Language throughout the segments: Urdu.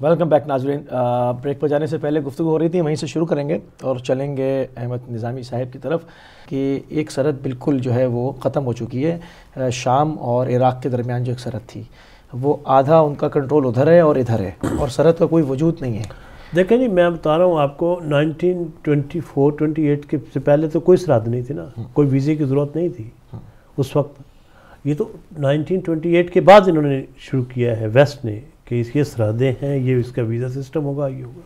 ویلکم بیک ناظرین. بریک پر جانے سے پہلے گفتگو ہو رہی تھی، وہیں سے شروع کریں گے اور چلیں گے احمد نظامی صاحب کی طرف کہ ایک سرحد بالکل جو ہے وہ ختم ہو چکی ہے. شام اور عراق کے درمیان جو ایک سرحد تھی وہ آدھا ان کا کنٹرول ادھر ہے اور ادھر ہے، اور سرحد کا کوئی وجود نہیں ہے. دیکھیں جی، میں بتا رہا ہوں آپ کو 1924-28 کے سے پہلے تو کوئی سرحد نہیں تھی نا، کوئی ویزے کی ضرورت نہیں تھی اس وقت. یہ تو 1928 کے بعد انہوں نے شروع کیا ہے ویسٹ نے کہ یہ سرحدیں ہیں، یہ اس کا ویزا سسٹم ہوگا، یہ ہوگا.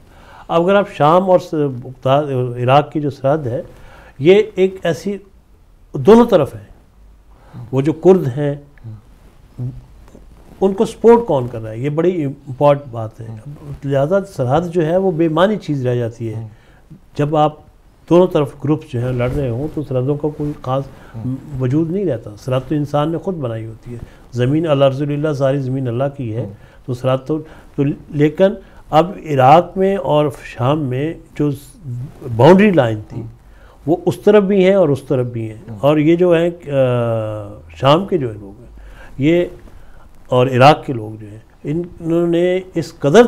اب اگر آپ شام اور عراق کی جو سرحد ہے، یہ ایک ایسی دونوں طرف ہے. وہ جو کرد ہیں ان کو سپورٹ کون کر رہا ہے، یہ بڑی امپورٹنٹ بات ہے. لہذا سرحد جو ہے وہ بے معنی چیز رہ جاتی ہے. جب آپ دونوں طرف گروپس جو ہیں لڑ رہے ہوں تو سرحدوں کا کوئی خاص وجود نہیں رہتا. سرحد تو انسان نے خود بنائی ہوتی ہے. زمین الارض للہ، ساری زمین اللہ کی ہے، تو سرحد تو لیکن اب عراق میں اور شام میں جو باؤنڈری لائن تھی وہ اس طرف بھی ہیں اور اس طرف بھی ہیں. اور یہ جو ہیں شام کے جو لوگ ہیں یہ اور عراق کے لوگ جو ہیں انہوں نے اس قدر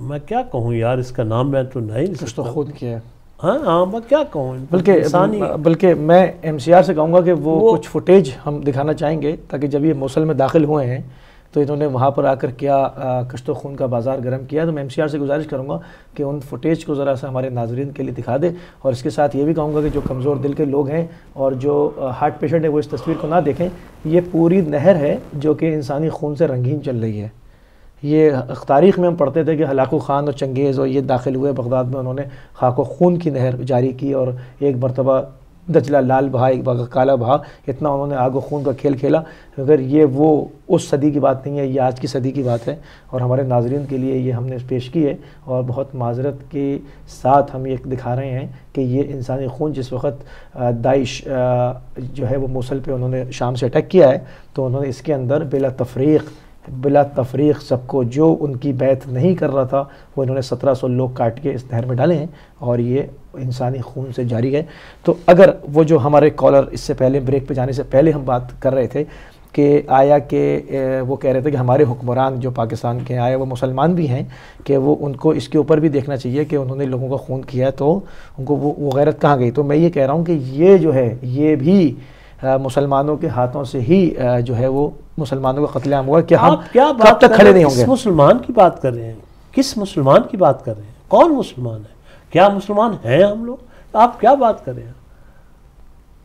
میں کیا کہوں یار، اس کا نام میں تو نہیں کچھ تو خود کیا ہے. ہاں میں کیا کہوں، بلکہ میں ایم سی آر سے کہوں گا کہ وہ کچھ فوٹیج ہم دکھانا چاہیں گے، تاکہ جب یہ موصل میں داخل ہوئے ہیں تو انہوں نے وہاں پر آ کر کیا کشت و خون کا بازار گرم کیا. تو میں ایم سی آر سے گزارش کروں گا کہ ان فوٹیج کو ذرا سا ہمارے ناظرین کے لیے دکھا دے، اور اس کے ساتھ یہ بھی کہوں گا کہ جو کمزور دل کے لوگ ہیں اور جو ہارٹ پیشنٹ ہیں وہ اس تصویر کو نہ دیکھیں. یہ پوری نہر ہے جو کہ انسانی خون سے رنگین چل رہی ہے. یہ تاریخ میں ہم پڑھتے تھے کہ ہلاکو خان اور چنگیز اور یہ داخل ہوئے بغداد میں، انہوں نے خاک و خون کی نہر جاری کی، اور ایک مرتبہ دجلہ لال بہا، ایک بار کالا بہا، اتنا انہوں نے آگ و خون کا کھیل کھیلا. اگر یہ وہ اس صدی کی بات نہیں ہے، یہ آج کی صدی کی بات ہے، اور ہمارے ناظرین کے لیے یہ ہم نے پیش کی ہے. اور بہت معذرت کے ساتھ ہم یہ دکھا رہے ہیں کہ یہ انسانی خون جس وقت داعش جو ہے وہ موصل پہ انہوں نے شام سے اٹیک کیا ہے، تو انہوں نے اس کے اندر بلا تفریق سب کو، جو ان کی بیعت نہیں کر رہا تھا، وہ انہوں نے 1700 لوگ کاٹ کے اس نہر میں ڈالے ہیں، اور یہ انسانی خون سے جاری ہے. تو اگر وہ جو ہمارے کالر اس سے پہلے بریک پہ جانے سے پہلے ہم بات کر رہے تھے کہ آیا کہ وہ کہہ رہے تھے کہ ہمارے حکمران جو پاکستان کے آئے وہ مسلمان بھی ہیں، کہ وہ ان کو اس کے اوپر بھی دیکھنا چاہیے کہ انہوں نے لوگوں کا خون کیا تو ان کو وہ غیرت کہاں گئی. تو میں یہ کہہ رہا ہوں کہ یہ جو ہے یہ بھی مسلمانوں کے ہاتھوں سے ہی جو ہے وہ مسلمانوں کا قتل عام ہوا. کہ ہم کب تک کھڑے نہیں ہوں گے؟ کس مسلمان کی بات کر رہے ہیں؟ کس مسلمان کی بات کر رہے ہیں؟ کون مسلمان ہے؟ کیا مسلمان ہیں ہم لوگ؟ آپ کیا بات کر رہے ہیں؟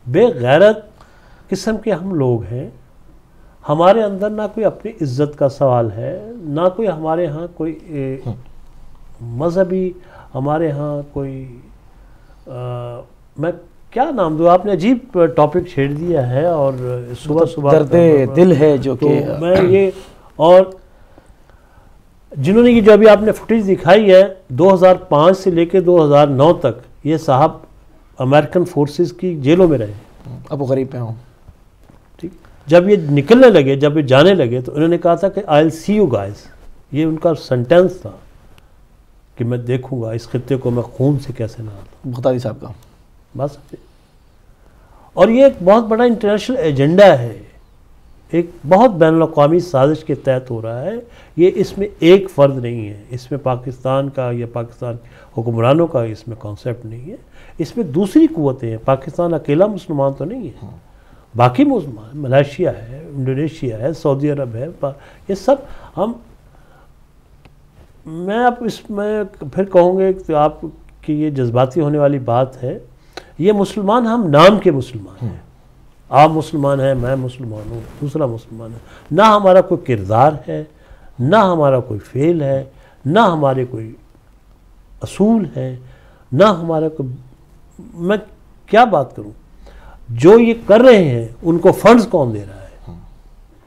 بے غیرت قسم کے ہم لوگ ہیں. ہمارے اندر نہ کوئی اپنی عزت کا سوال ہے، نہ کوئی ہمارے ہاں کوئی مذہبی، ہمارے ہاں کوئی میں کیا نام دوں، آپ نے عجیب ٹاپک چھیڑ دیا ہے. اور صبح درد دل ہے جو کہ میں یہ، اور جنہوں نے یہ جو ابھی آپ نے فوٹیج دکھائی ہے 2005 سے لے کے 2009 تک، یہ صاحب امریکن فورسز کی جیلوں میں رہے. ابو غریب پہ ہوں. ٹھیک، جب یہ نکلنے لگے، جب یہ جانے لگے، تو انہوں نے کہا تھا کہ I'll see you guys. یہ ان کا سنٹینس تھا کہ میں دیکھوں گا اس خطے کو میں خون سے کیسے نہ آتا. بغدادی صاحب کا بس. اور یہ ایک بہت بڑا انٹرنیشنل ایجنڈا ہے، ایک بہت بین الاقوامی سازش کے تحت ہو رہا ہے. یہ اس میں ایک فرد نہیں ہے، اس میں پاکستان کا یا پاکستان حکمرانوں کا اس میں کانسیپٹ نہیں ہے. اس میں دوسری قوتیں ہیں. پاکستان اکیلا مسلمان تو نہیں ہے، باقی مسلمان، ملائیشیا ہے، انڈونیشیا ہے، سعودی عرب ہے، یہ سب میں اب اس میں پھر کہوں گے کہ آپ کی یہ جذباتی ہونے والی بات ہے. یہ مسلمان ہم نام کے مسلمان ہیں. آپ مسلمان ہیں، میں مسلمان ہوں، دوسرا مسلمان ہے. نہ ہمارا کوئی کردار ہے، نہ ہمارا کوئی فعل ہے، نہ ہمارے کوئی اصول ہے، نہ ہمارا کوئی، میں کیا بات کروں. جو یہ کر رہے ہیں ان کو فنڈز کون دے رہا ہے؟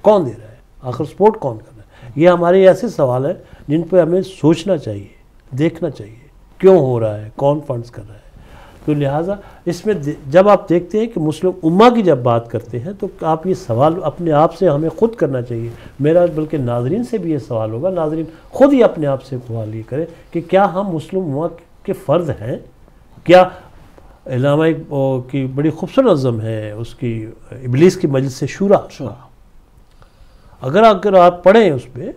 کون دے رہا ہے؟ آخر سپورٹ کون کر رہا ہے؟ یہ ہمارے ایسے سوال ہیں جن پہ ہمیں سوچنا چاہیے، دیکھنا چاہیے کیوں ہو رہا ہے، کون فنڈز کر رہا ہے. تو لہٰذا اس میں جب آپ دیکھتے ہیں کہ مسلم امہ کی جب بات کرتے ہیں تو آپ یہ سوال اپنے آپ سے ہمیں خود کرنا چاہیے. میرا بلکہ ناظرین سے بھی یہ سوال ہوگا، ناظرین خود ہی اپنے آپ سے سوال یہ کریں کہ کیا ہم مسلم امہ کے فرد ہیں؟ کیا علامہ کی بڑی خوبصورت نظم ہے اس کی ابلیس کی مجلس سے شورا، اگر آپ پڑھیں اس پہ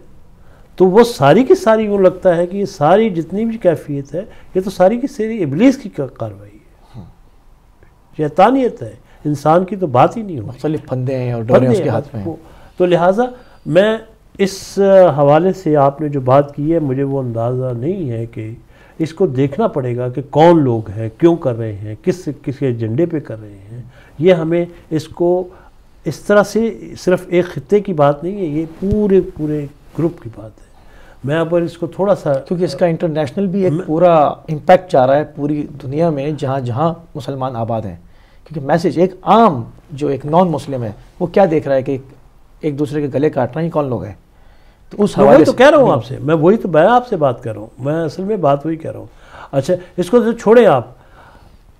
تو وہ ساری کی ساری یوں لگتا ہے کہ یہ ساری جتنی بھی کیفیت ہے یہ تو ساری کی ساری ابلیس کی کارروائی ہے، شیطانیت ہے، انسان کی تو بات ہی نہیں ہوگی، مختلف پھندے ہیں اور ڈورے اس کے ہاتھ میں ہیں۔ تو لہٰذا میں اس حوالے سے آپ نے جو بات کی ہے مجھے وہ اندازہ نہیں ہے کہ اس کو دیکھنا پڑے گا کہ کون لوگ ہیں، کیوں کر رہے ہیں، کس ایجنڈے پہ کر رہے ہیں۔ یہ ہمیں اس کو اس طرح سے صرف ایک خطے کی بات نہیں ہے، یہ پورے گروپ کی بات ہے۔ میں اب اس کو تھوڑا سا، کیونکہ اس کا انٹرنیشنل بھی ایک پورا امپیکٹ جا رہا ہے پوری دنیا میں جہاں جہاں مسلمان آباد ہیں، کیونکہ میسیج ایک عام جو ایک نان مسلم ہے وہ کیا دیکھ رہا ہے کہ ایک دوسرے کے گلے کاٹ رہے ہیں، کون لوگ ہیں؟ تو اس حوالے تو کہہ رہا ہوں آپ سے، میں آپ سے بات کر رہا ہوں، میں اصل میں بات وہی کہہ رہا ہوں۔ اچھا اس کو تو چھوڑیں آپ،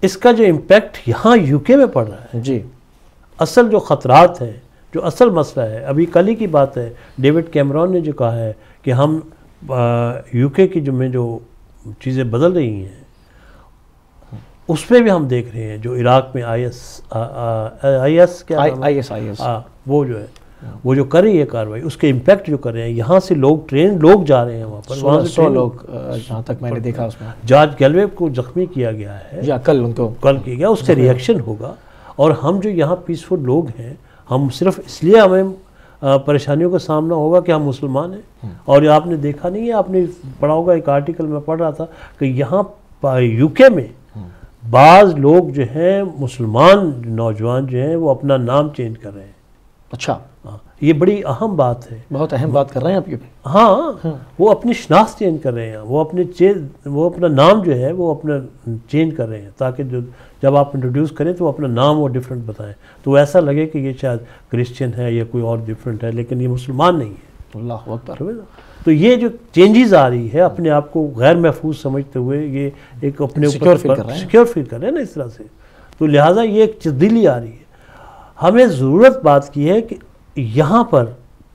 اس کا جو امپیکٹ یہاں یو کے میں پڑ رہا ہے، جی اصل جو خطرات ہیں، جو اصل مسئلہ ہے، ابھی کل ہی کی بات ہے، ڈیوڈ کیمرون نے جو کہا ہے کہ ہم یو کے کی جو چیزیں بدل رہی ہیں اس پہ بھی ہم دیکھ رہے ہیں، جو عراق میں آئی ایس کیا وہ جو ہے وہ جو کر رہی ہے کاروائی، اس کے امپیکٹ جو کر رہے ہیں، یہاں سے ٹرینڈ لوگ جا رہے ہیں وہاں پر، 100 لوگ جہاں تک میں نے دیکھا اس میں جارج گیلوے کو زخمی کیا گیا ہے، یا کل کیا گیا، اس کا ریئیکشن ہوگا۔ اور ہم جو یہاں پیسفل لوگ ہیں، ہم صرف اس لیے ہمیں پریشانیوں کا سامنا ہوگا کہ ہم مسلمان ہیں۔ اور آپ نے دیکھا نہیں ہے، آپ نے پڑھا ہوگا، ایک آرٹیکل میں پڑھ رہا تھا کہ یہاں یو کے میں بعض لوگ جو ہیں مسلمان نوجوان جو ہیں وہ اپنا نام چینج کر رہے ہیں۔ اچھا، یہ بڑی اہم بات ہے، بہت اہم بات کر رہے ہیں آپ یہ۔ ہاں، وہ اپنی شناخت چینج کر رہے ہیں، وہ اپنا نام جو ہے وہ اپنا چینج کر رہے ہیں تاکہ جب آپ انٹروڈیوس کریں تو وہ اپنا نام وہ ڈیفرنٹ بتائیں، تو ایسا لگے کہ یہ شاید کرسچن ہے یا کوئی اور ڈیفرنٹ ہے، لیکن یہ مسلمان نہیں ہے۔ اللہ اکبر۔ تو یہ جو چینجز آ رہی ہے اپنے آپ کو غیر محفوظ سمجھتے ہوئے، یہ ایک اپنے سیکیور فیل کر رہے ہیں نا اس طرح سے، تو لہٰذا یہ ایک تبدیلی آ رہی ہے۔ ہمیں ضرورت بات کی ہے کہ یہاں پر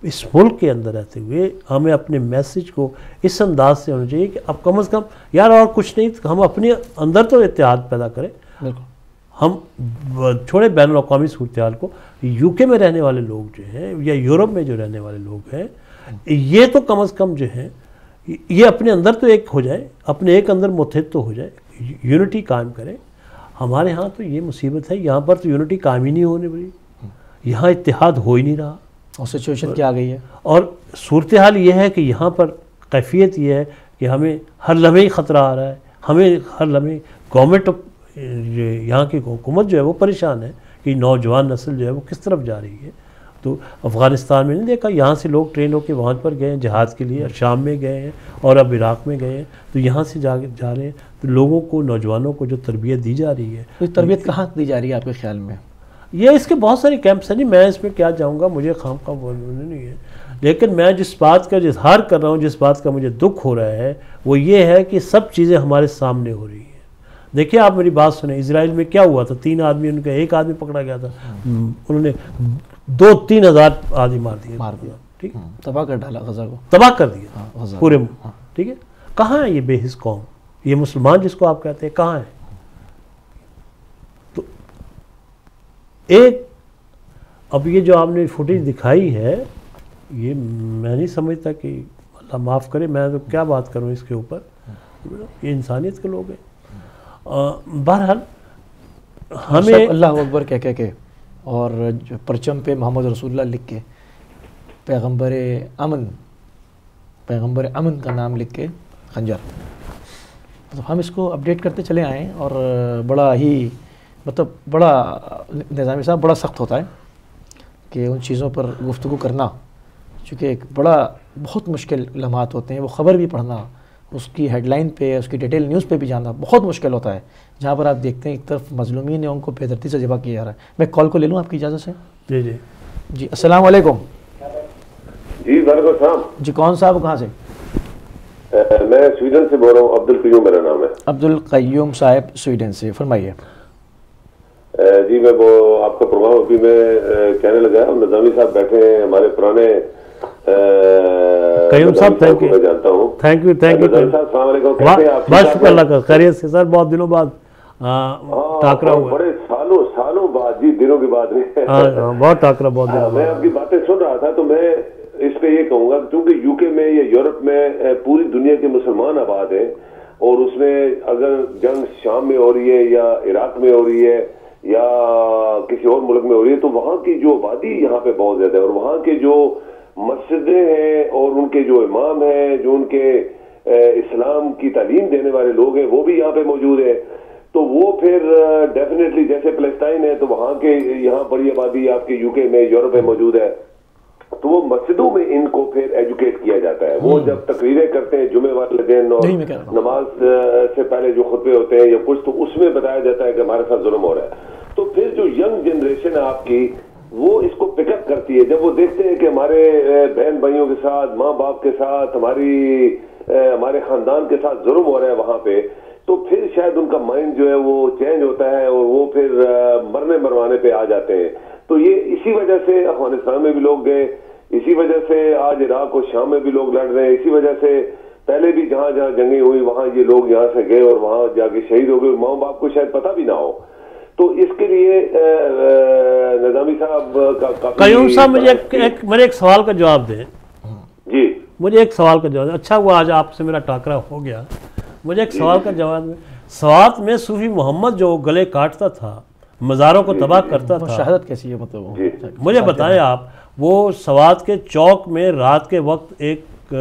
اس ملک کے اندر رہتے ہوئے ہمیں اپنے میسیج کو اس انداز سے ہونا چاہیے کہ اب کم از کم یار اور کچھ نہیں، ہم اپنے اندر تو اتحاد پیدا کریں۔ ہم چھوڑے بین الاقوامی صورتحال کو، یو کے میں رہنے والے لوگ جو ہیں یا یورپ میں جو رہنے والے لوگ ہیں، یہ تو کم از کم جو ہیں یہ اپنے اندر تو ایک ہو جائے، اپنے ایک اندر متحد تو ہو جائے، یونٹی قائم کریں۔ ہمارے ہاں تو یہ مصیبت ہے، یہاں پر تو یونٹی قائم ہی نہیں ہونے والی، یہاں اتحاد ہو ہی نہیں رہا۔ اور سچویشن کیا آ گئی ہے، اور صورتحال یہ ہے کہ یہاں پر کیفیت یہ ہے کہ ہمیں ہر لمحے خطرہ آ رہا ہے، ہمیں ہر لمحے گورنمنٹ یہاں کی حکومت جو ہے وہ پریشان ہے کہ نوجوان نسل جو ہے وہ کس طرف جا رہی ہے۔ تو افغانستان میں نہیں دیکھا، یہاں سے لوگ ٹرین ہو کے وہاں پر گئے ہیں جہاد کے لیے، شام میں گئے ہیں اور اب عراق میں گئے ہیں، تو یہاں سے جا رہے ہیں، تو لوگوں کو، نوجوانوں کو جو تربیت دی جا رہی ہے، تو تربیت کہاں دی جا رہی ہے آپ کے خیال میں؟ یہ اس کے بہت سارے کیمپس ہیں، میں اس میں کیا جاؤں گا، مجھے خام خواہ بولنے نہیں ہے، لیکن میں جس بات کا اظہار کر رہا ہوں، جس بات کا مجھے دکھ ہو رہا ہے وہ یہ ہے کہ سب چیزیں ہمارے سامنے ہو رہی ہیں۔ دیکھیے آپ میری بات سنیں، اسرائیل میں کیا ہوا تھا، 3 آدمی، ان کا ایک آدمی پکڑا گیا تھا، انہوں نے 2-3 ہزار آدمی مار دیا، ٹھیک، تباہ کر ڈالا غزہ کو، تباہ کر دیا پورے، ٹھیک ہے۔ کہاں ہے یہ بے حس قوم، یہ مسلمان جس کو آپ کہتے ہیں، کہاں ہے؟ تو ایک اب یہ جو آپ نے فوٹیج دکھائی ہے، یہ میں نہیں سمجھتا کہ اللہ معاف کرے، میں تو کیا بات کروں اس کے اوپر، یہ انسانیت کے لوگ ہیں۔ بہرحال ہمیں اللہ اکبر کہہ کے اور جو پرچم پہ محمد رسول اللہ لکھ کے، پیغمبر امن کا نام لکھ کے خنجر، مطلب ہم اس کو اپڈیٹ کرتے چلے آئیں، اور بڑا ہی بڑا نظامی صاحب بڑا سخت ہوتا ہے کہ ان چیزوں پر گفتگو کرنا، چونکہ ایک بہت مشکل لمحات ہوتے ہیں، وہ خبر بھی پڑھنا، اس کی ہیڈ لائن پہ، اس کی ڈیٹیل نیوز پہ بھی جانا بہت مشکل ہوتا ہے، جہاں پر آپ دیکھتے ہیں ایک طرف مظلومین ہیں، ان کو بے دردی سے ذبح کیا جا رہا ہے۔ میں کال کو لے لوں آپ کی اجازت سے؟ جی السلام علیکم۔ جی وعلیکم السلام۔ جی کون صاحب، کہاں سے؟ میں سویڈن سے بول رہا ہوں، عبدالقیوم میرا نام ہے۔ عبدالقیوم صاحب سویڈن سے، فرمائیے۔ جی میں وہ آپ کا پروگرام ابھی میں کہنے لگا، نظامی صاحب بیٹھے ہیں، ہمارے پرانے قیوم صاحب، تھینک یو السلام علیکم، کیسے ہیں آپ؟ بس شکر اللہ کا، خیریت سے سر، بہت دنوں بعد ٹاکرا ہوا، بڑے سالوں بعد، جی دنوں کی بات نہیں، بہت ٹاکرا، بہت دنوں میں آپ کی باتیں سن رہا تھا، تو میں اس پہ یہ کہوں گا کیونکہ یو کے میں یا یورپ میں پوری دنیا کے مسلمان آباد ہیں، اور اس میں اگر جنگ شام میں ہو رہی ہے یا عراق میں ہو رہی ہے یا کسی اور ملک میں ہو رہی ہے، تو وہاں کی جو آبادی یہاں پہ بہت زیادہ ہے، اور وہاں کے جو مسجدیں ہیں اور ان کے جو امام ہیں، جو ان کے اسلام کی تعلیم دینے والے لوگ ہیں، وہ بھی یہاں پہ موجود ہیں. تو وہ پھر ڈیفینیٹلی جیسے فلسطین ہے تو وہاں کے یہاں بڑی آبادی آپ کے یو کے میں یورپ میں موجود ہے، تو وہ مسجدوں میں ان کو پھر ایجوکیٹ کیا جاتا ہے. وہ جب تقریریں کرتے ہیں جمعے والے دن اور نماز سے پہلے جو خطبے ہوتے ہیں یا کچھ، تو اس میں بتایا جاتا ہے کہ ہمارے ساتھ ظلم ہو رہا ہے. تو پھر جو ینگ جنریشن ہے آپ کی، وہ اس کو پک اپ کرتی ہے. جب وہ دیکھتے ہیں کہ ہمارے بہن بھائیوں کے ساتھ، ماں باپ کے ساتھ، ہمارے خاندان کے ساتھ ظلم ہو رہا ہے وہاں پہ، تو پھر شاید ان کا مائنڈ جو ہے وہ چینج ہوتا ہے اور وہ پھر مرنے مروانے پہ آ جاتے ہیں. تو یہ اسی وجہ سے افغانستان میں بھی لوگ گئے، اسی وجہ سے آج عراق اور شام میں بھی لوگ لڑ رہے ہیں، اسی وجہ سے پہلے بھی جہاں جہاں جنگیں ہوئی وہاں یہ لوگ یہاں سے گئے اور وہاں جا کے شہید ہو گئے، ماں باپ کو شاید پتہ بھی نہ ہو. تو اس کے لیے نظامی صاحب کا قیوم صاحب میرے ایک سوال کا جواب دیں. جی مجھے ایک سوال کا جواب. اچھا ہوا آج آپ سے میرا ٹاکرا ہو گیا. مجھے ایک سوال کا جواب دیں. سوات میں صوفی محمد جو گلے کاٹتا تھا، مزاروں کو تباہ کرتا تھا، شہادت کیسی ہے مطلب مجھے بتائیں آپ، وہ سوات کے چوک میں رات کے وقت ایک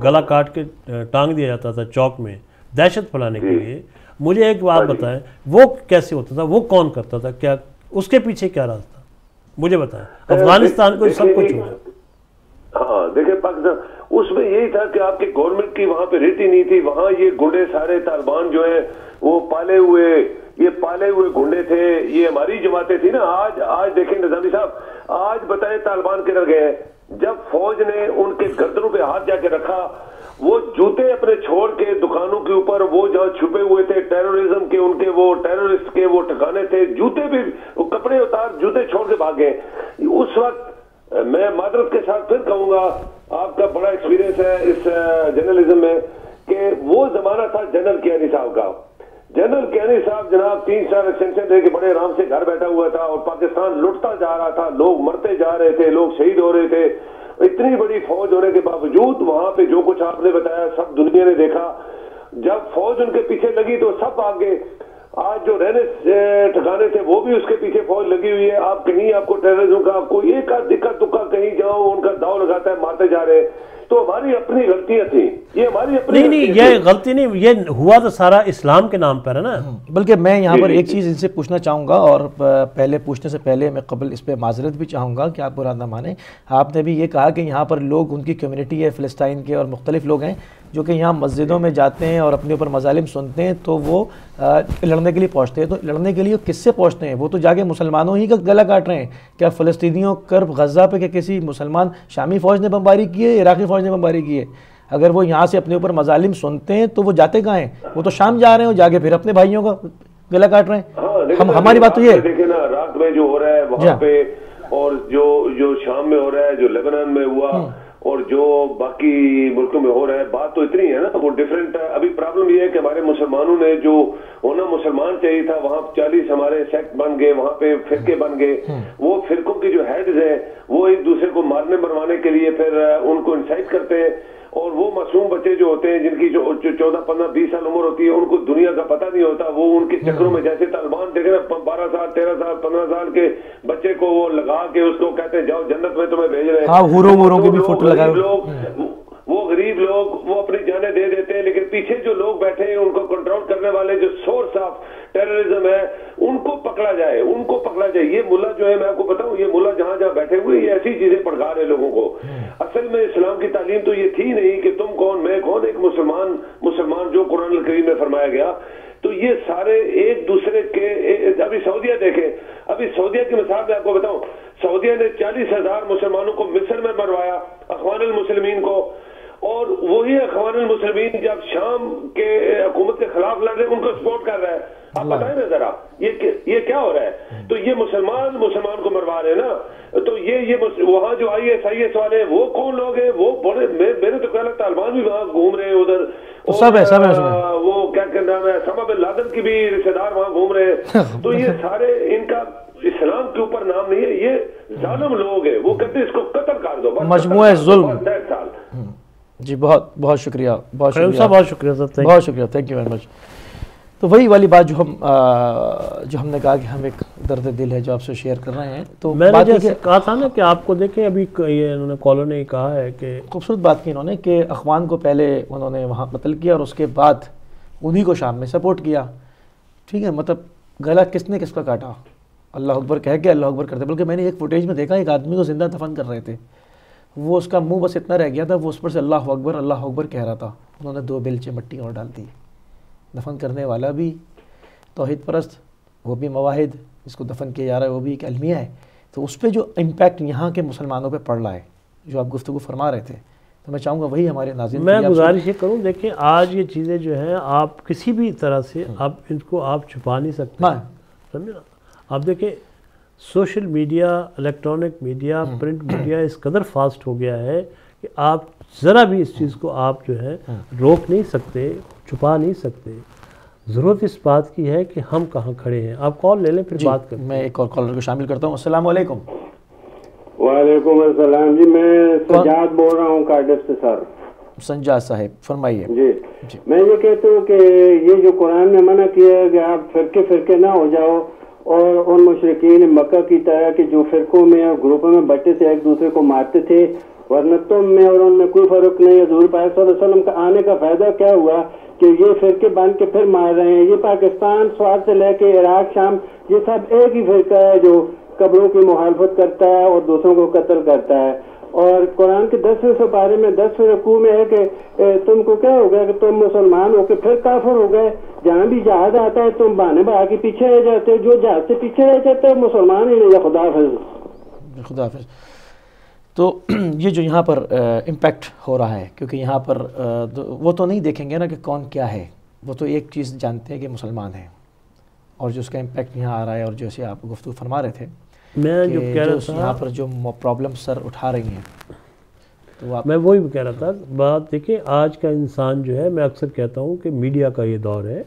گلا کاٹ کے ٹانگ دیا جاتا تھا چوک میں دہشت پھیلانے کے لیے. مجھے ایک بات بتائیں، وہ کیسے ہوتا تھا، وہ کون کرتا تھا، کیا اس کے پیچھے کیا راز تھا؟ مجھے بتائیں. افغانستان کو سب کچھ ہوا. ہاں دیکھیں پاکستان اس میں یہی تھا کہ آپ کی گورنمنٹ کی وہاں پہ ریتی نہیں تھی. وہاں یہ گنڈے سارے طالبان جو ہیں وہ پالے ہوئے گنڈے تھے. یہ ہماری جماعتیں تھی نا. آج دیکھیں نظامی صاحب، آج بتائیں طالبان کدھر گئے ہیں؟ جب فوج نے ان کے گردنوں پہ ہاتھ جا کے رکھا، وہ جوتے اپنے چھوڑ کے دکانوں کے اوپر، وہ جہاں چھپے ہوئے تھے ٹیررزم کے، ان کے وہ ٹیررسٹ کے وہ ٹھکانے تھے، جوتے بھی کپڑے اتار جوتے چھوڑ کے بھاگے. اس وقت میں معذرت کے ساتھ پھر کہوں گا، آپ کا بڑا ایکسپیرینس ہے اس جرنلزم میں، کہ وہ زمانہ تھا جنرل کیانی صاحب کا. جنرل کیانی صاحب جناب 3 سٹار ایکسٹینشن دے کے بڑے آرام سے گھر بیٹھا ہوا تھا اور پاکستان لٹتا جا رہا تھا، لوگ مرتے جا رہے تھے، لوگ شہید ہو رہے تھے. اتنی بڑی فوج ہونے کے باوجود وہاں پہ جو کچھ آپ نے بتایا سب دنیا نے دیکھا. جب فوج ان کے پیچھے لگی تو سب آگے. آج جو رہنے ٹھکانے تھے وہ بھی اس کے پیچھے فوج لگی ہوئی ہے. آپ کہیں آپ کو ٹیررزم کا کوئی ایک دقت دکا کہیں جاؤ ان کا داؤ لگاتا ہے، مارتے جا رہے. تو ہماری اپنی غلطیاں تھیں، یہ ہماری اپنی نہیں یہ غلطی نہیں، یہ ہوا تو سارا اسلام کے نام پر ہے نا. بلکہ میں یہاں پر ایک چیز ان سے پوچھنا چاہوں گا، اور پہلے پوچھنے سے پہلے میں قبل اس پہ معذرت بھی چاہوں گا کہ آپ برا نہ مانیں. آپ نے بھی یہ کہا کہ یہاں پر لوگ، ان کی کمیونٹی ہے فلسطین کے اور مختلف لوگ ہیں جو کہ یہاں مسجدوں میں جاتے ہیں اور اپنے اوپر مظالم سنتے ہیں تو وہ لڑنے کے لیے پہنچتے ہیں. تو لڑنے کے لیے کس سے پہنچتے ہیں؟ وہ تو جا کے مسلمانوں ہی کا گلا کاٹ رہے ہیں. کیا فلسطینیوں کرب غزہ پہ کہ کسی مسلمان شامی فوج نے بمباری کی ہے، عراقی فوج نے بمباری کی ہے؟ اگر وہ یہاں سے اپنے اوپر مظالم سنتے ہیں تو وہ جاتے کہاں ہیں؟ وہ تو شام جا رہے ہیں، جا کے پھر اپنے بھائیوں کا گلا کاٹ رہے ہیں. ہماری بات تو یہ ہے. دیکھیں نا عراق میں جو ہو رہا ہے وہاں پہ، اور جو شام میں ہو رہا ہے، جو لیبنان میں ہوا اور جو باقی ملکوں میں ہو رہا ہے، بات تو اتنی ہے نا، وہ ڈفرینٹ ہے. ابھی پرابلم یہ ہے کہ ہمارے مسلمانوں نے جو ہونا مسلمان چاہیے تھا، وہاں 40 ہمارے سیکٹ بن گئے، وہاں پہ فرقے بن گئے. وہ فرقوں کی جو ہیڈز ہیں وہ ایک دوسرے کو مارنے مروانے کے لیے پھر ان کو انسائٹ کرتے ہیں. اور وہ معصوم بچے جو ہوتے ہیں جن کی جو 14 15 20 سال عمر ہوتی ہے، ان کو دنیا کا پتہ نہیں ہوتا. وہ ان کے چکروں میں، جیسے طالبان دیکھیں نا 12 سال 13 سال 15 سال کے بچے کو وہ لگا کے اس کو کہتے ہیں جاؤ جنت میں تمہیں بھیج رہے ہیں. وہ غریب لوگ وہ اپنی جانیں دے دیتے ہیں، لیکن پیچھے جو لوگ بیٹھے ہیں ان کو کنٹرول کرنے والے جو سورس آف ٹیررزم ہے ان کو پکڑا جائے، ان کو پکڑا جائے. یہ ملا جو ہے میں آپ کو بتاؤں، یہ ملا جہاں جہاں بیٹھے ہوئے یہ ایسی چیزیں پڑھا رہے لوگوں کو. اصل میں اسلام کی تعلیم تو یہ تھی نہیں کہ تم کون میں کون، ایک مسلمان جو قرآن الکریم میں فرمایا گیا. تو یہ سارے ایک دوسرے کے. ابھی سعودیہ دیکھیں، ابھی سعودیہ کی مثال میں آپ کو بتاؤں، سعودیہ نے 40,000 مسلمانوں کو مصر میں مروایا، اخوان المسلمین کو. اور وہی اخوان المسلمین جب شام کے حکومت کے خلاف لڑ رہے ہیں ان کو سپورٹ کر رہا ہے. آپ بتائیں نا ذرا یہ کیا ہو رہا ہے؟ تو یہ مسلمان کو مروا رہے ہیں نا. تو یہ وہاں جو IS والے ہیں وہ کون لوگ ہیں؟ وہ بڑے، میرے تو خیال ہے طالبان بھی وہاں گھوم رہے ہیں ادھر. وہ کیا نام ہے، اسامہ بن لادن کی بھی رشتے دار وہاں گھوم رہے ہیں. تو یہ سارے ان کا اسلام کے اوپر نام نہیں ہے، یہ ظالم لوگ ہیں، وہ کہتے ہیں اس کو قتل کر دو، مجموعہ ظلم. جی بہت بہت شکریہ، بہت شکریہ، بہت شکریہ سر، بہت شکریہ، تھینک یو ویری مچ. تو وہی والی بات جو ہم نے کہا کہ ہم ایک درد دل ہے جو آپ سے شیئر کر رہے ہیں. تو میں نے جیسے کہا تھا نا کہ آپ کو دیکھیں ابھی یہ انہوں نے کالر نے کہا ہے کہ خوبصورت بات کی انہوں نے کہ اخوان کو پہلے انہوں نے وہاں قتل کیا اور اس کے بعد انہی کو شام میں سپورٹ کیا. ٹھیک ہے، مطلب گلا کس نے کس کا کاٹا، اللہ اکبر کہہ کے اللہ اکبر کرتے. بلکہ میں نے ایک فوٹیج میں دیکھا ایک آدمی کو زندہ دفن کر رہے تھے، وہ اس کا منہ بس اتنا رہ گیا تھا، وہ اس پر سے اللہ اکبر کہہ رہا تھا. انہوں نے 2 بیلچے مٹی اور ڈال دی. دفن کرنے والا بھی توحید پرست، وہ بھی مواحد، اس کو دفن کیا جا رہا ہے وہ بھی ایک المیہ ہے. تو اس پہ جو امپیکٹ یہاں کے مسلمانوں پہ پڑ رہا ہے جو آپ گفتگو فرما رہے تھے، تو میں چاہوں گا وہی ہمارے ناظرین میں گزارش یہ کروں. دیکھیں آج یہ چیزیں جو ہیں آپ کسی بھی طرح سے آپ ان کو آپ چھپا نہیں سکتے، سمجھے نا. آپ دیکھیں social media, electronic media, print media اس قدر فاسٹ ہو گیا ہے کہ آپ ذرا بھی اس چیز کو آپ جو ہے روک نہیں سکتے، چھپا نہیں سکتے. ضرورت اس بات کی ہے کہ ہم کہاں کھڑے ہیں. آپ کال لے لیں پھر بات کریں. میں ایک اور کالر کو شامل کرتا ہوں. السلام علیکم. وعلیکم السلام جی، میں سجاد بول رہا ہوں کارڈف سے. سر سنجاد صاحب فرمائیے. جی میں یہ کہتا ہوں کہ یہ جو قرآن نے منع کیا ہے کہ آپ فرقے نہ ہو جاؤ اور ان مشرکین مکہ کی طرح کہ جو فرقوں میں اور گروپوں میں بٹے تھے ایک دوسرے کو مارتے تھے، ورنہ تم میں اور ان میں کوئی فرق نہیں. حضور پاک صلی اللہ علیہ وسلم کا آنے کا فائدہ کیا ہوا کہ یہ فرقے باندھ کے پھر مار رہے ہیں. یہ پاکستان سوات سے لے کے عراق شام یہ سب ایک ہی فرقہ ہے جو قبروں کی مخالفت کرتا ہے اور دوسروں کو قتل کرتا ہے. اور قرآن کے 10ویں سپارے میں 10ویں رکوع میں ہے کہ تم کو کیا ہو گیا کہ تم مسلمان ہو کے پھر کافر ہو گئے. جہاں بھی جہاد آتا ہے تم بہانے بہا کے پیچھے رہ جاتے، جو جہاد سے پیچھے رہ جاتے ہیں مسلمان ہی نہیں. یا خدا حافظ. خدا حافظ. تو یہ جو یہاں پر امپیکٹ ہو رہا ہے، کیونکہ یہاں پر وہ تو نہیں دیکھیں گے نا کہ کون کیا ہے، وہ تو ایک چیز جانتے ہیں کہ مسلمان ہیں، اور جو اس کا امپیکٹ یہاں آ رہا ہے. اور جیسے آپ گفتگو فرما رہے تھے میں جو کہہ رہا تھا یہاں پر جو پرابلم سر اٹھا رہی ہیں، تو میں وہی کہہ رہا تھا. بات دیکھیں آج کا انسان جو ہے، میں اکثر کہتا ہوں کہ میڈیا کا یہ دور ہے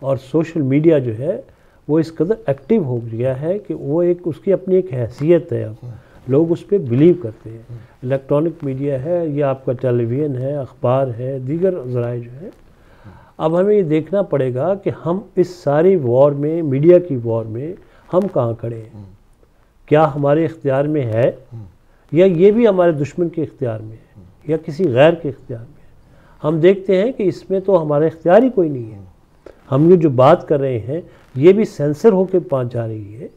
اور سوشل میڈیا جو ہے وہ اس قدر ایکٹیو ہو گیا ہے کہ وہ اس کی اپنی ایک حیثیت ہے. لوگ اس پہ بلیو کرتے ہیں. الیکٹرانک میڈیا ہے، یہ آپ کا ٹیلی ویژن ہے، اخبار ہے، دیگر ذرائع جو ہے. اب ہمیں یہ دیکھنا پڑے گا کہ ہم اس ساری وار میں، میڈیا کی وار میں ہم کہاں کھڑے ہیں. کیا ہمارے اختیار میں ہے یا یہ بھی ہمارے دشمن کے اختیار میں ہے یا کسی غیر کے اختیار میں ہے. ہم دیکھتے ہیں کہ اس میں تو ہمارا اختیار ہی کوئی نہیں ہے. ہم یہ جو بات کر رہے ہیں یہ بھی سینسر ہو کے پہنچ جا رہی ہے.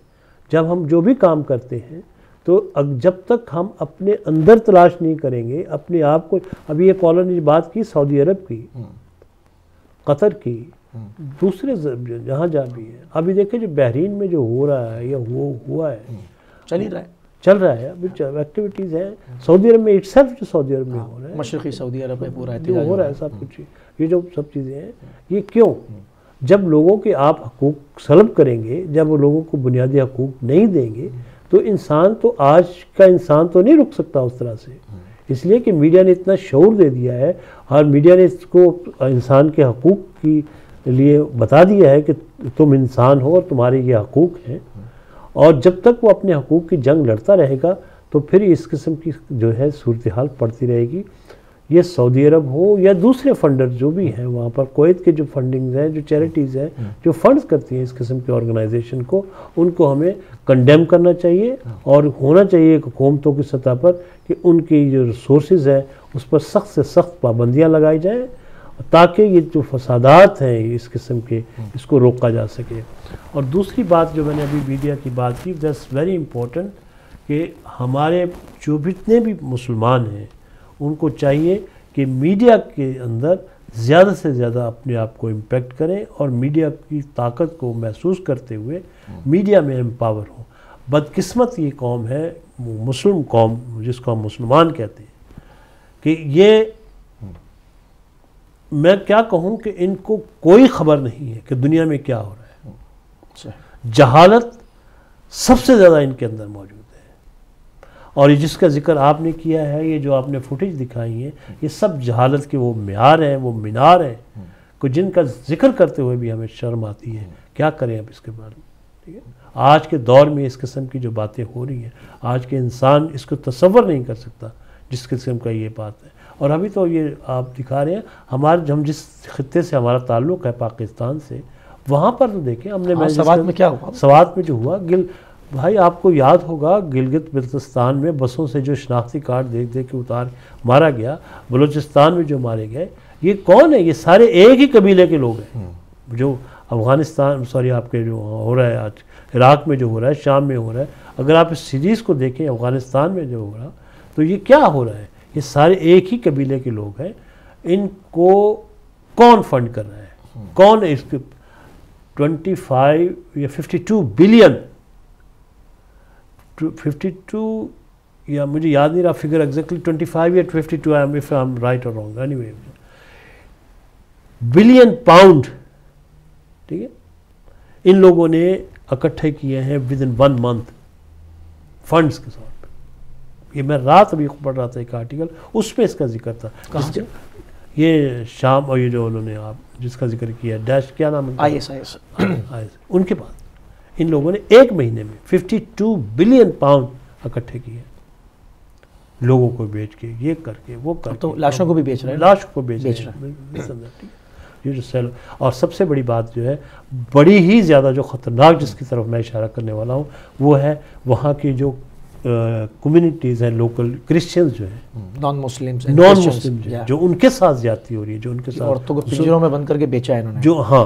جب ہم جو بھی کام کرتے ہیں تو جب تک ہم اپنے اندر تلاش نہیں کریں گے اپنے آپ کو. ابھی یہ کالر نے بات کی سعودی عرب کی، قطر کی، دوسرے جہاں جہاں بھی ہے. ابھی دیکھیں جو بحرین میں جو ہو رہا ہے یا ہوا ہے، چل رہا ہے ابھی ایکٹیویٹیز ہیں. سعودی عرب میں جو سعودی عرب میں ہو رہا ہے، مشرقی سعودی عرب میں پورا ہو رہا ہے سب کچھ. یہ جو سب چیزیں ہیں یہ کیوں؟ جب لوگوں کے آپ حقوق سلب کریں گے، جب وہ لوگوں کو بنیادی حقوق نہیں دیں گے تو انسان تو آج کا انسان تو نہیں رک سکتا اس طرح سے. اس لیے کہ میڈیا نے اتنا شعور دے دیا ہے اور میڈیا نے اس کو انسان کے حقوق کی لیے بتا دیا ہے کہ تم انسان ہو اور تمہارے یہ حقوق ہیں. اور جب تک وہ اپنے حقوق کی جنگ لڑتا رہے گا تو پھر اس قسم کی جو ہے صورتحال پڑتی رہے گی. یہ سعودی عرب ہو یا دوسرے فنڈر جو بھی ہیں وہاں پر، کویت کے جو فنڈنگز ہیں، جو چیریٹیز ہیں جو فنڈز کرتی ہیں اس قسم کے آرگنائزیشن کو، ان کو ہمیں کنڈیم کرنا چاہیے. اور ہونا چاہیے حکومتوں کی سطح پر کہ ان کی جو ریسورسز ہیں اس پر سخت سے سخت پابندیاں لگائی جائیں تاکہ یہ جو فسادات ہیں اس قسم کے اس کو روکا جا سکے. اور دوسری بات جو میں نے ابھی میڈیا کی بات کی، دیٹس ویری امپورٹنٹ کہ ہمارے جو جتنے بھی مسلمان ہیں ان کو چاہیے کہ میڈیا کے اندر زیادہ سے زیادہ اپنے آپ کو امپیکٹ کریں اور میڈیا کی طاقت کو محسوس کرتے ہوئے میڈیا میں امپاور ہوں. بدقسمت یہ قوم ہے، مسلم قوم جس کو ہم مسلمان کہتے ہیں، کہ یہ میں کیا کہوں کہ ان کو کوئی خبر نہیں ہے کہ دنیا میں کیا ہو رہا ہے. جہالت سب سے زیادہ ان کے اندر موجود ہے. اور یہ جس کا ذکر آپ نے کیا ہے، یہ جو آپ نے فوٹیج دکھائی ہیں، یہ سب جہالت کے وہ معیار ہیں، وہ مینار ہیں کہ جن کا ذکر کرتے ہوئے بھی ہمیں شرم آتی ہے. کیا کریں اب اس کے بارے میں؟ ٹھیک ہے، آج کے دور میں اس قسم کی جو باتیں ہو رہی ہیں، آج کے انسان اس کو تصور نہیں کر سکتا جس قسم کا یہ بات ہے. اور ابھی تو یہ آپ دکھا رہے ہیں ہم جس خطے سے ہمارا تعلق ہے پاکستان سے، وہاں پر تو دیکھیں ہم نے سوات میں کیا ہوا، سوات میں جو ہوا بھائی آپ کو یاد ہوگا گلگت بلتستان میں بسوں سے جو شناختی کارڈ دیکھ کے اتار مارا گیا، بلوچستان میں جو مارے گئے، یہ کون ہے؟ یہ سارے ایک ہی قبیلے کے لوگ ہیں. جو افغانستان آپ کے جو ہو رہا ہے آج عراق میں جو ہو رہا ہے، شام میں ہو رہا ہے، اگر آپ اس سیریز کو دیکھیں افغانستان میں جو ہو رہا تو یہ کیا ہو رہا ہے؟ یہ سارے ایک ہی قبیلے کے لوگ ہیں. ان کو کون فنڈ کر رہا ہے؟ کون ہے اس کے 25 یا 52 بلین 52 یا مجھے یاد نہیں رہا فگر ایگزیکٹلی 25 یا 52 if I'm right or wrong anyway billion pound, ٹھیک ہے، ان لوگوں نے اکٹھے کیے ہیں within 1 month فنڈز کے ساتھ. یہ میں رات ابھی پڑھ رہا تھا ایک آرٹیکل، اس پہ اس کا ذکر تھا. یہ شام اور یہ جو انہوں نے آپ جس کا ذکر کیا ڈیش کیا نام ہے IS ان کے پاس ان لوگوں نے ایک مہینے میں 52 بلین پاؤنڈ اکٹھے کیے، لوگوں کو بیچ کے، یہ کر کے وہ کر کے، تو لاشوں کو بھی بیچ رہے ہیں، لاشوں کو بیچ رہے ہیں. یہ جو سیل، اور سب سے بڑی بات جو ہے بڑی ہی زیادہ جو خطرناک جس کی طرف میں اشارہ کرنے والا ہوں وہ ہے وہاں کی جو کمیونٹیز ہیں، لوکل کرسچنز جو ہیں، نان مسلم جو ان کے ساتھ زیادتی ہو رہی ہے، جو ان کے ساتھ عورتوں کو پنجروں میں بند کر کے بیچا ہے انہوں نے، جو ہاں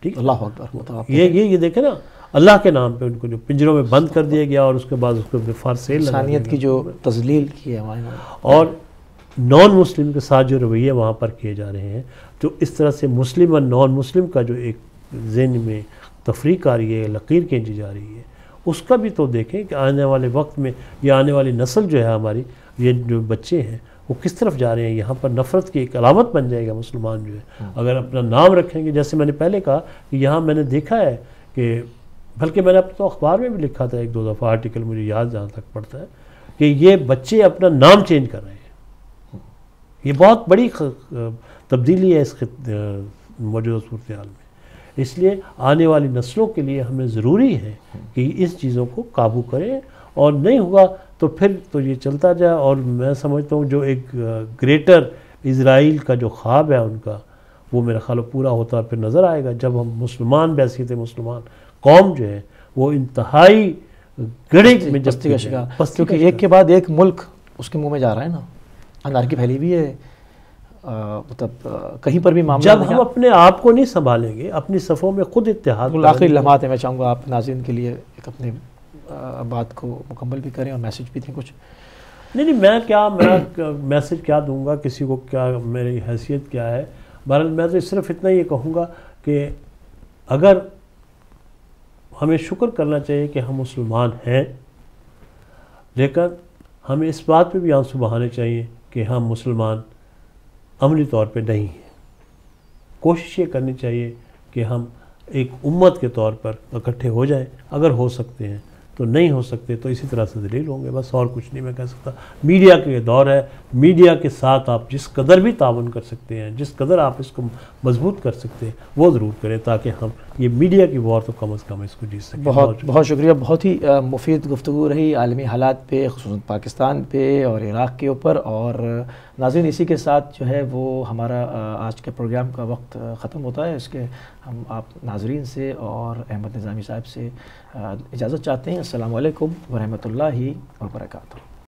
ٹھیک، اللہ اکبر. یہ دیکھیں نا، اللہ کے نام پہ ان کو جو پنجروں میں بند کر دیا گیا اور اس کے بعد اس کو فار سیل، انسانیت کی جو تذلیل کی ہے ہمارے، اور نان مسلم کے ساتھ جو رویے وہاں پر کیے جا رہے ہیں، تو اس طرح سے مسلم اور نان مسلم کا جو ایک ذہن میں تفریق آ رہی ہے، لکیر کھینچی جا رہی ہے، اس کا بھی تو دیکھیں کہ آنے والے وقت میں یہ آنے والی نسل جو ہے ہماری، یہ جو بچے ہیں وہ کس طرف جا رہے ہیں. یہاں پر نفرت کی ایک علامت بن جائے گا مسلمان جو ہے اگر اپنا نام رکھیں گے. جیسے میں نے پہلے کہا کہ یہاں میں نے دیکھا ہے کہ بلکہ میں نے اب تو اخبار میں بھی لکھا تھا 1-2 دفعہ آرٹیکل، مجھے یاد جہاں تک پڑتا ہے، کہ یہ بچے اپنا نام چینج کر رہے ہیں. یہ بہت بڑی تبدیلی ہے اس موجودہ صورتحال میں. اس لیے آنے والی نسلوں کے لیے ہمیں ضروری ہے کہ اس چیزوں کو قابو کریں، اور نہیں ہوگا تو پھر تو یہ چلتا جائے. اور میں سمجھتا ہوں جو ایک گریٹر اسرائیل کا جو خواب ہے ان کا، وہ میرا خیال پورا ہوتا پھر نظر آئے گا جب ہم مسلمان بحیثیت مسلمان قوم جو ہے وہ انتہائی گڑے میں پستی کا شکار، کیونکہ ایک کے بعد ایک ملک اس کے منہ میں جا رہا ہے نا، انارکی پھیلی بھی ہے. مطلب کہیں پر بھی معاملہ جب ہم اپنے آپ کو نہیں سنبھالیں گے، اپنی صفوں میں خود اتحاد. آخری لمحات ہیں، میں چاہوں گا آپ ناظرین کے لیے ایک اپنے بات کو مکمل بھی کریں، اور میسج بھی تھیں کچھ. نہیں میں میسج کیا دوں گا کسی کو، کیا میری حیثیت کیا ہے. بہرحال میں تو صرف اتنا یہ کہوں گا کہ اگر ہمیں شکر کرنا چاہیے کہ ہم مسلمان ہیں، لیکن ہمیں اس بات پہ بھی آنسو بہانے چاہیے کہ ہم مسلمان عملی طور پہ نہیں ہیں. کوشش یہ کرنی چاہیے کہ ہم ایک امت کے طور پر اکٹھے ہو جائیں. اگر ہو سکتے ہیں تو نہیں ہو سکتے تو اسی طرح سے ذلیل ہوں گے، بس اور کچھ نہیں میں کہہ سکتا. میڈیا کے دور ہے، میڈیا کے ساتھ آپ جس قدر بھی تعاون کر سکتے ہیں، جس قدر آپ اس کو مضبوط کر سکتے ہیں وہ ضرور کریں، تاکہ ہم یہ میڈیا کی وار تو کم از کم اس کو جیت سکیں. بہت شکریہ. بہت ہی مفید گفتگو رہی عالمی حالات پہ، خصوصاً پاکستان پہ اور عراق کے اوپر. اور ناظرین اسی کے ساتھ جو ہے وہ ہمارا آج کے پروگرام کا وقت ختم ہوتا ہے. اس کے ہم آپ ناظرین سے اور احمد نظامی صاحب سے اجازت چاہتے ہیں. السلام علیکم ورحمۃ اللہ وبرکاتہ.